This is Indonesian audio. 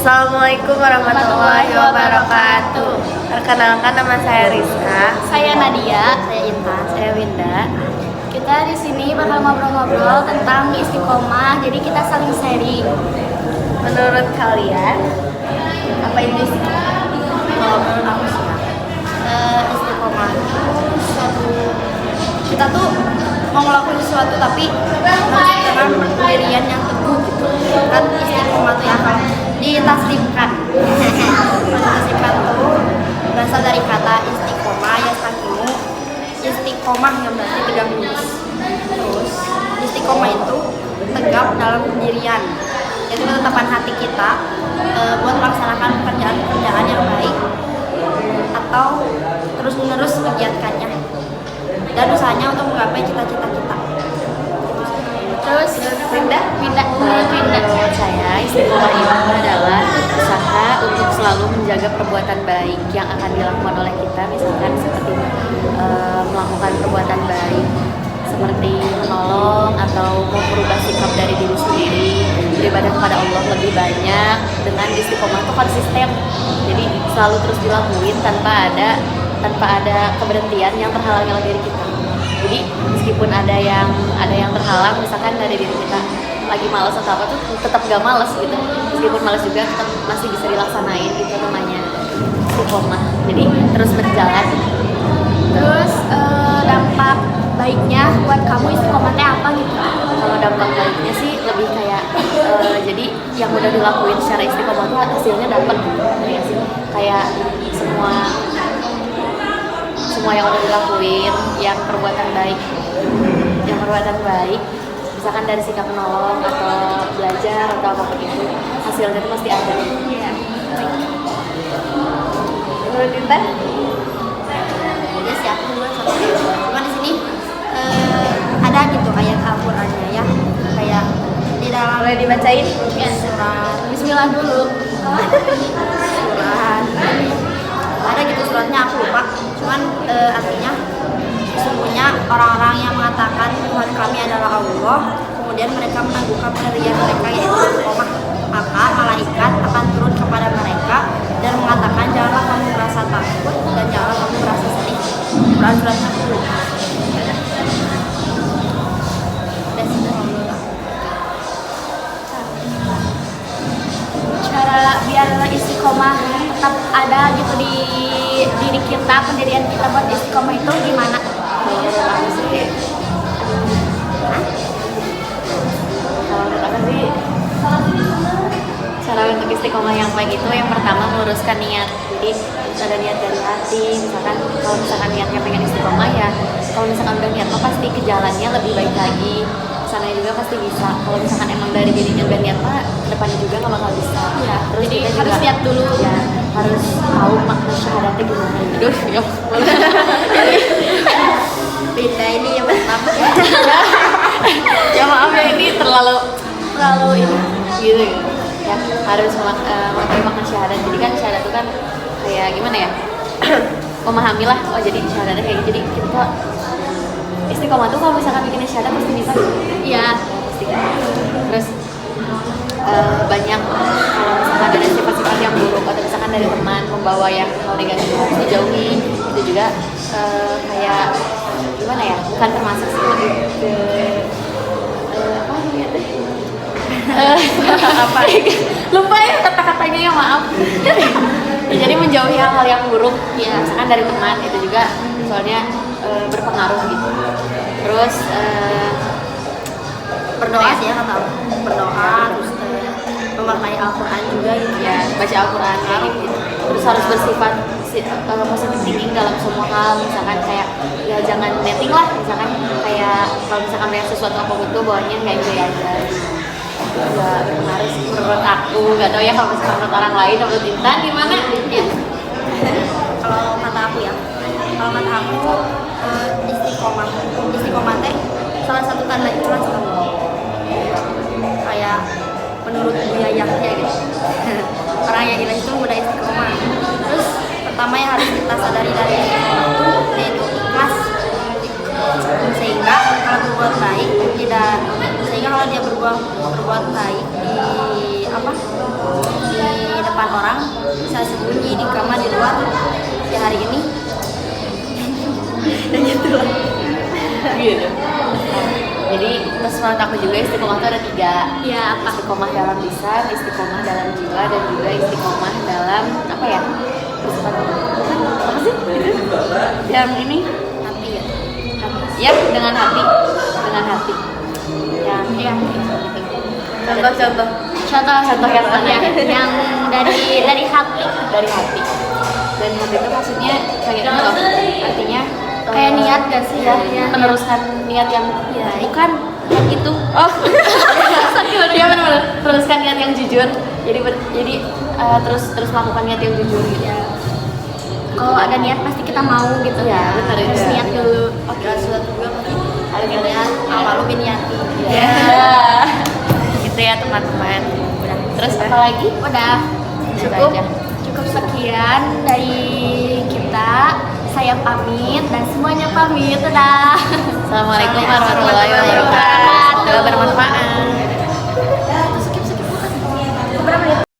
Assalamualaikum warahmatullahi wabarakatuh. Perkenalkan, nama saya Rizka. Saya Nadia. Saya Intan. Saya Winda. Kita di sini bakal ngobrol-ngobrol tentang istiqomah. Jadi kita saling sharing. Menurut kalian, apa itu istiqomah? Kalau menurut aku sih, istiqomah itu suatu, kita tuh mau ngelakuin sesuatu tapi harus dengan pendirian yang teguh gitu. Kan istiqomah itu yang ditaslimkan. Ditaslimkan itu berasal dari kata istiqomah, yastaqimu. Istiqomah yang berarti tegak lurus. Terus istiqomah itu tegap dalam pendirian, yaitu ketetapan hati kita buat melaksanakan pekerjaan-pekerjaan yang baik atau terus-menerus mengiatkannya dan usahanya untuk menggapai cita-cita kita. Terus Winda. Menurut saya, istiqomah itu adalah usaha untuk selalu menjaga perbuatan baik yang akan dilakukan oleh kita, misalkan seperti melakukan perbuatan baik seperti menolong atau merubah sikap dari diri sendiri, beribadah kepada Allah lebih banyak. Dengan istiqomah itu konsisten, jadi selalu terus dilakuin tanpa ada keberhentian yang terhalang oleh diri kita. Jadi meskipun ada yang terhalang, misalkan dari diri kita lagi malas atau apa tuh tetap gak malas gitu. Meskipun malas juga tetap masih bisa dilaksanain, itu namanya istiqomah. Jadi terus berjalan. Terus dampak baiknya buat kamu istiqomah teh apa gitu? Kalau dampak baiknya sih lebih kayak jadi yang udah dilakuin secara istiqomah tuh hasilnya dapat gitu ya sih. Kayak semua yang udah dilakuin, yang perbuatan baik, misalkan dari sikap menolong atau belajar atau apapun itu, hasilnya itu pasti ada. Iya. Menurut Intan? Ya sih, aku duluan sama dia. Cuma di sini ada gitu ayat Al-Qur'annya ya, kayak di dalam. Boleh dibacain? Ya, surat Bismillah dulu. Surat ada gitu suratnya, aku lupa. Cuman artinya sesungguhnya orang-orang yang mengatakan Tuhan kami adalah Allah, kemudian mereka menangguhkan pendirian mereka yaitu istiqomah, maka malaikat akan turun kepada mereka dan mengatakan janganlah kamu merasa takut dan janganlah kamu merasa sedih. Quran suratnya aku lupa. Cara biar istiqomah tetap ada gitu di diri kita, pendirian kita buat istiqomah itu gimana? Kalau menurut aku sih, cara untuk istiqomah yang baik itu yang pertama meluruskan niat. Jadi ada niat dari hati, misalkan kalau misalkan niatnya pengen istiqomah ya, kalau misalkan udah niat mah pasti ke jalannya lebih baik lagi, kesananya juga pasti bisa. Kalau misalkan emang dari dirinya udah niat mah depannya juga nggak bakal bisa Ya, terus jadi kita harus juga niat dulu ya, harus tahu makna syahadatnya gimana. Aduh, ya beda ini yang pertama. ya maaf ya, ini terlalu ini gitu ya, harus mengetahui makna syahadat. Jadi kan syahadat itu kan kayak gimana ya, memahamilah, oh jadi syahadatnya kayak gitu. Jadi kita istiqomah tuh kalau misalkan bikin syahadat pasti bisa. Iya. Terus banyak kalau misalkan ada sifat-sifat yang buruk atau misalkan dari teman membawa yang hal negatif harus dijauhi. Itu juga kayak gimana ya, bukan termasuk sih, lebih ke apa namanya tuh apa lupa ya kata-katanya, ya maaf. Ya, jadi menjauhi hal-hal yang buruk ya, misalkan dari teman, itu juga soalnya berpengaruh gitu. Terus Berdoa sih ya, kata aku. Berdoa terus memaknai Al-Qur'an juga gitu. ya, baca Al-Quran kayak gitu. Terus harus bersifat positif thinking dalam semua hal, misalkan kayak ya jangan netting lah, misalkan kayak kalau misalkan melihat sesuatu apapun itu bawahnya kayak enjoy aja. Juga berpengaruh sih menurut aku, nggak tahu ya kalau misalkan menurut orang lain. Menurut Intan gimana? Ya. Kalau kata aku ya, kalau kata aku istiqomah teh salah satu tanda ikhlas kan. Kayak menurut Buya Yahya gitu. Orang yang ikhlas itu mudah istiqomah. Terus pertama yang harus kita sadari dari istiqomah itu yaitu ikhlas. Sehingga kalau berbuat baik kalau dia berbuat baik di menurut aku juga istiqomah itu ada 3. Ya apa? Istiqomah dalam lisan, istiqomah dalam jiwa, dan juga istiqomah dalam apa ya? Apa sih? Itu? Yang ini Hati ya. ya dengan hati, yang Iya. gitu. Contoh-contoh. Contoh yang mana? Yang dari hati. Dari hati. Dan hati itu maksudnya kayak gitu loh. Artinya Kayak niat gak sih? ya, Iya, meneruskan niat yang Iya. bukan yang itu. Oh, dia benar-benar meneruskan niat yang jujur. Jadi terus melakukan niat yang jujur gitu. Ya. Kalau ada niat pasti kita mau gitu. Iya, benar itu. Harus niat dulu. Oke. Suatu juga pasti Ada niat. amalu bin niati. Ya. Gitu ya teman-teman. Udah. Terus apa lagi? Udah. Gitu Cukup. aja. Cukup sekian dari kita. Saya pamit dan semuanya pamit. Udah. Assalamualaikum warahmatullahi wabarakatuh. Semoga bermanfaat. Skip. Berapa menit?